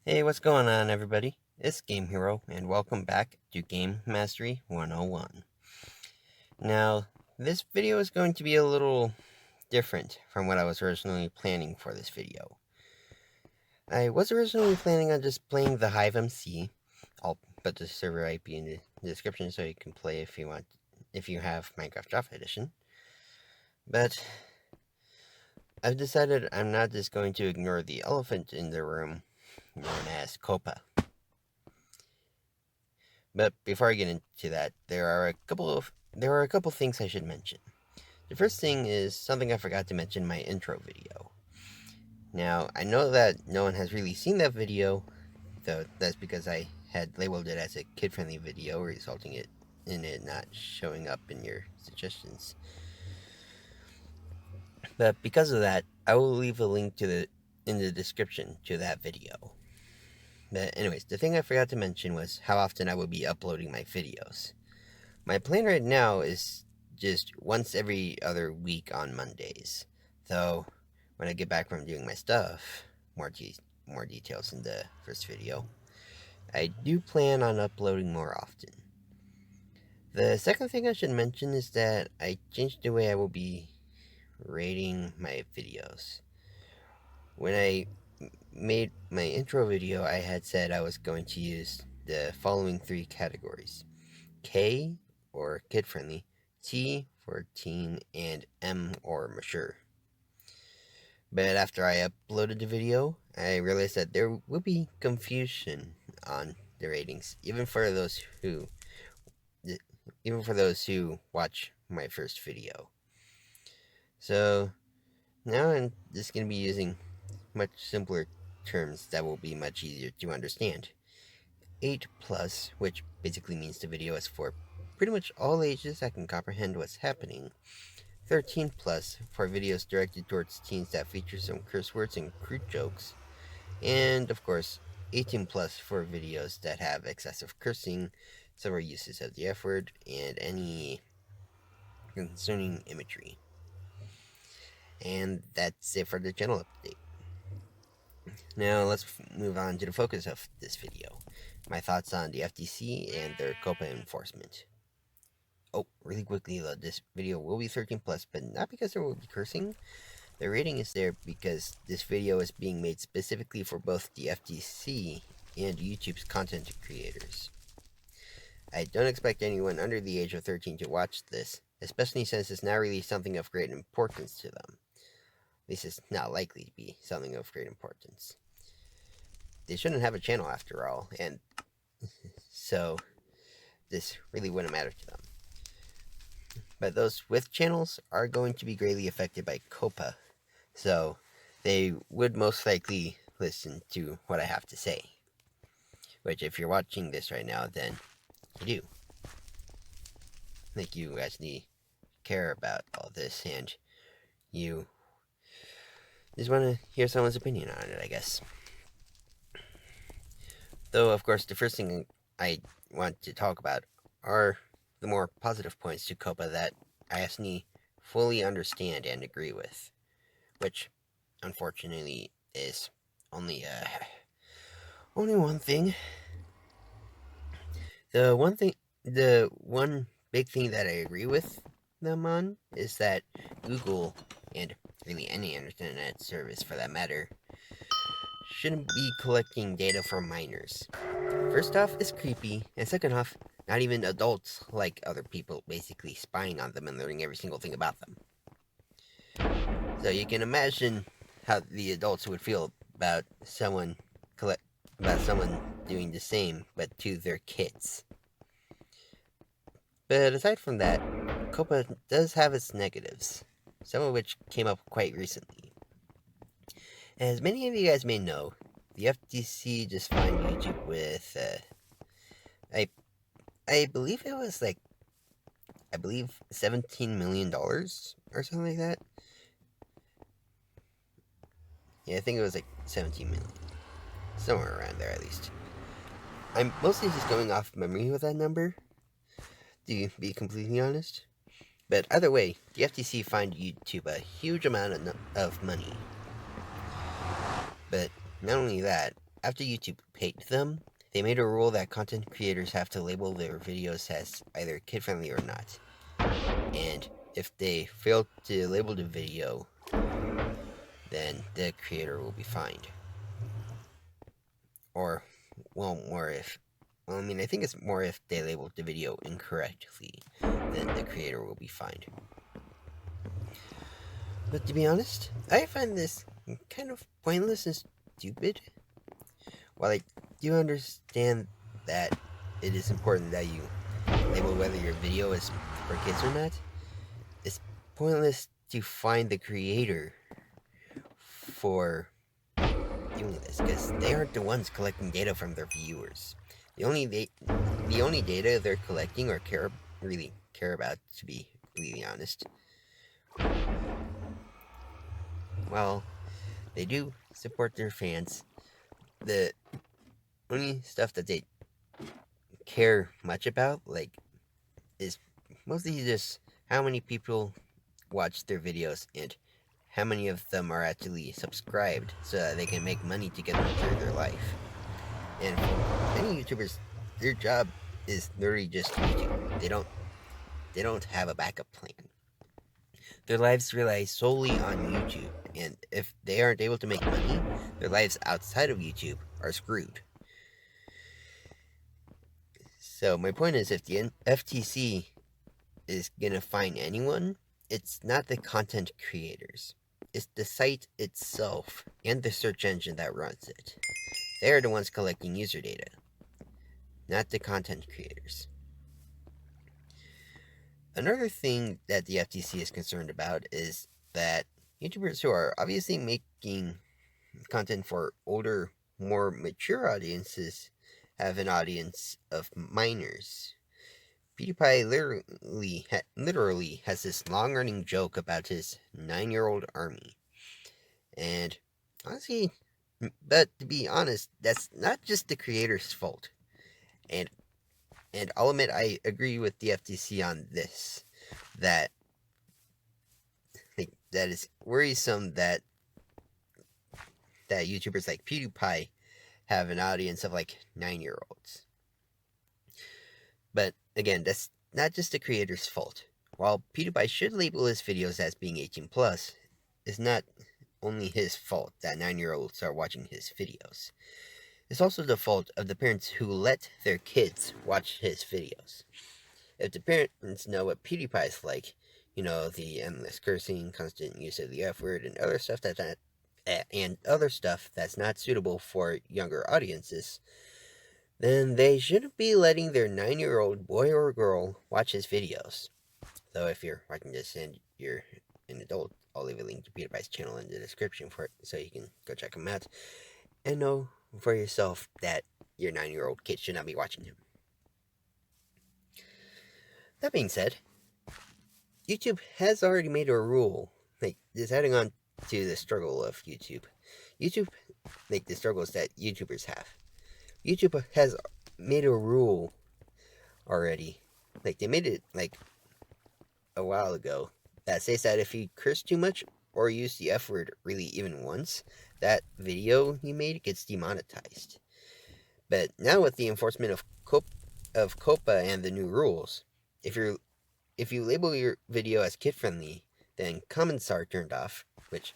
Hey, what's going on, everybody? It's Game Hero, and welcome back to Game Mastery 101. Now, this video is going to be a little different from what I was originally planning for this video. I was originally planning on just playing the HiveMC. I'll put the server IP in the description so you can play if you want, if you have Minecraft Java Edition. But I've decided I'm not just going to ignore the elephant in the room, known as COPPA. But before I get into that, there are a couple things I should mention. The first thing is something I forgot to mention in my intro video. Now, I know that no one has really seen that video, though that's because I had labeled it as a kid-friendly video, resulting in it not showing up in your suggestions. But because of that, I will leave a link in the description to that video. But anyways, the thing I forgot to mention was how often I would be uploading my videos. My plan right now is just once every other week on Mondays. Though, when I get back from doing my stuff, more details in the first video, I do plan on uploading more often. The second thing I should mention is that I changed the way I will be rating my videos. When I made my intro video, I had said I was going to use the following three categories: K, or kid-friendly, T for teen, and M or mature. But after I uploaded the video, I realized that there would be confusion on the ratings, even for those who watch my first video. So now I'm just going to be using much simpler terms that will be much easier to understand. 8 plus, which basically means the video is for pretty much all ages that can comprehend what's happening. 13 plus for videos directed towards teens that feature some curse words and crude jokes. And of course, 18 plus for videos that have excessive cursing, several uses of the F word, and any concerning imagery. And that's it for the channel update. Now let's move on to the focus of this video. My thoughts on the FTC and their COPPA enforcement. Oh, really quickly, this video will be 13 plus, but not because there will be cursing. The rating is there because this video is being made specifically for both the FTC and YouTube's content creators. I don't expect anyone under the age of 13 to watch this, especially since it's not really something of great importance to them. At least it's not likely to be something of great importance. They shouldn't have a channel after all, and so this really wouldn't matter to them. But those with channels are going to be greatly affected by COPPA, so they would most likely listen to what I have to say. Which, if you're watching this right now, then you do. Like, you actually care about all this, and you just want to hear someone's opinion on it, I guess. Though, of course, the first thing I want to talk about are the more positive points to COPPA that I actually fully understand and agree with, which, unfortunately, is only one thing. The one big thing that I agree with them on is that Google, and really any internet service for that matter, shouldn't be collecting data from minors. First off, it's creepy, and second off, not even adults like other people basically spying on them and learning every single thing about them. So you can imagine how the adults would feel about someone doing the same, but to their kids. But aside from that, COPPA does have its negatives, some of which came up quite recently. As many of you guys may know, the FTC just fined YouTube with, I believe it was like, $17 million or something like that. Yeah, I think it was like 17 million. Somewhere around there, at least. I'm mostly just going off memory with that number, to be completely honest. But either way, the FTC fined YouTube a huge amount of money. But not only that, after YouTube paid them, they made a rule that content creators have to label their videos as either kid-friendly or not. And if they fail to label the video, then the creator will be fined. Or, well, I think it's more if they labeled the video incorrectly, then the creator will be fined. But to be honest, I find this kind of pointless and stupid. While I do understand that it is important that you label whether your video is for kids or not, it's pointless to find the creator for doing this, because they aren't the ones collecting data from their viewers. The only data they're collecting or really care about, to be really honest, well, they do support their fans. The only stuff that they care much about, is mostly just how many people watch their videos and how many of them are actually subscribed so that they can make money to get them through their life. And for many YouTubers, their job is literally just YouTube. They don't have a backup plan. Their lives rely solely on YouTube, and if they aren't able to make money, their lives outside of YouTube are screwed. So my point is, if the FTC is gonna fine anyone, it's not the content creators. It's the site itself and the search engine that runs it. They are the ones collecting user data, not the content creators. Another thing that the FTC is concerned about is that YouTubers who are obviously making content for older, more mature audiences have an audience of minors. PewDiePie literally has this long-running joke about his 9-year-old army. And honestly, but to be honest, that's not just the creator's fault. And I'll admit I agree with the FTC on this, that is worrisome that YouTubers like PewDiePie have an audience of 9-year-olds. But again, that's not just the creator's fault. While PewDiePie should label his videos as being 18 plus, it's not only his fault that 9-year-olds are watching his videos. It's also the fault of the parents who let their kids watch his videos. If the parents know what PewDiePie is like, the endless cursing, constant use of the F word, and other stuff that's not suitable for younger audiences, then they shouldn't be letting their 9-year-old boy or girl watch his videos. Though if you're watching this and you're an adult, I'll leave a link to PewDiePie's channel in the description for it, so you can go check him out and know for yourself that your 9-year-old kid should not be watching him. That being said, YouTube has already made a rule, just adding on to the struggle of YouTube, the struggles that YouTubers have. YouTube has made a rule already, they made it, a while ago, that says that if you curse too much or use the F word really even once, that video you made gets demonetized. But now with the enforcement of COPPA and the new rules, if you label your video as kid-friendly, then comments are turned off, which,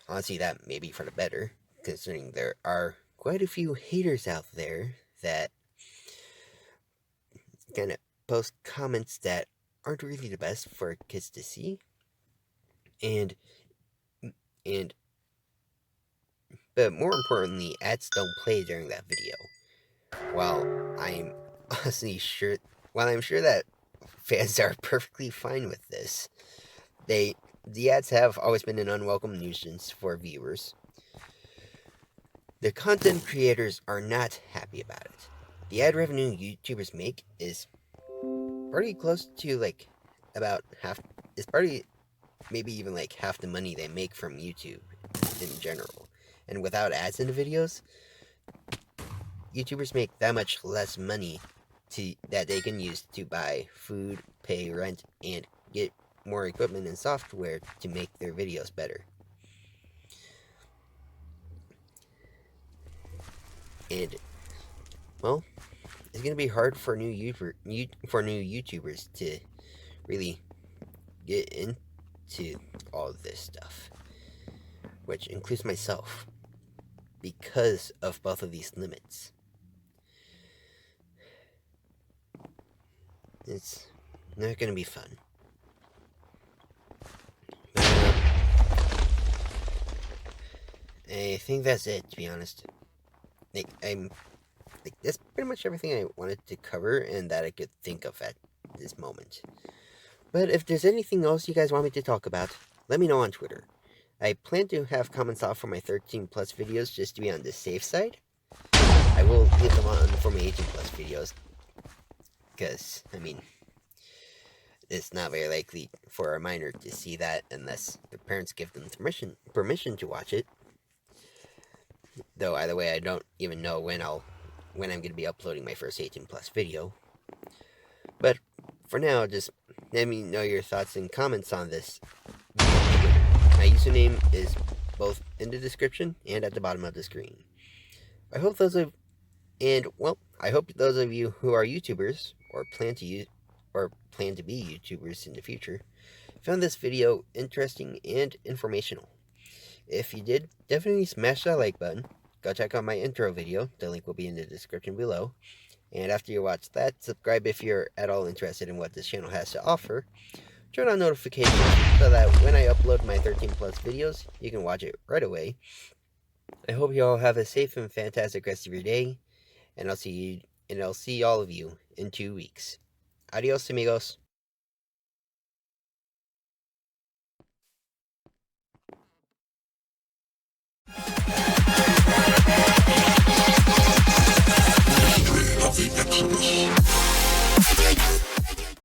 honestly, that may be for the better, considering there are quite a few haters out there that kind of post comments that aren't really the best for kids to see. But more importantly, ads don't play during that video. While I'm sure that fans are perfectly fine with this, the ads have always been an unwelcome nuisance for viewers. The content creators are not happy about it. The ad revenue YouTubers make is pretty close to about half. It's probably maybe even half the money they make from YouTube in general. And without ads in the videos, YouTubers make that much less money that they can use to buy food, pay rent, and get more equipment and software to make their videos better. And, well, it's going to be hard for new YouTubers to really get into all of this stuff, which includes myself, because of both of these limits. It's not going to be fun. I think that's it, to be honest. That's pretty much everything I wanted to cover and that I could think of at this moment. But if there's anything else you guys want me to talk about, let me know on Twitter. I plan to have comments off for my 13 plus videos just to be on the safe side. I will leave them on for my 18 plus videos, because, I mean, it's not very likely for a minor to see that unless their parents give them permission to watch it. Though either way, I don't even know when I'm going to be uploading my first 18 plus video. But for now, just let me know your thoughts and comments on this. My username is both in the description and at the bottom of the screen. I hope those of you who are YouTubers or plan to be YouTubers in the future found this video interesting and informational. If you did, definitely smash that like button. Go check out my intro video. The link will be in the description below. And after you watch that, subscribe if you're at all interested in what this channel has to offer. Turn on notifications so that when I upload my 13 plus videos, you can watch it right away. I hope you all have a safe and fantastic rest of your day, and I'll see all of you in 2 weeks. Adios, amigos. Of the Exodus.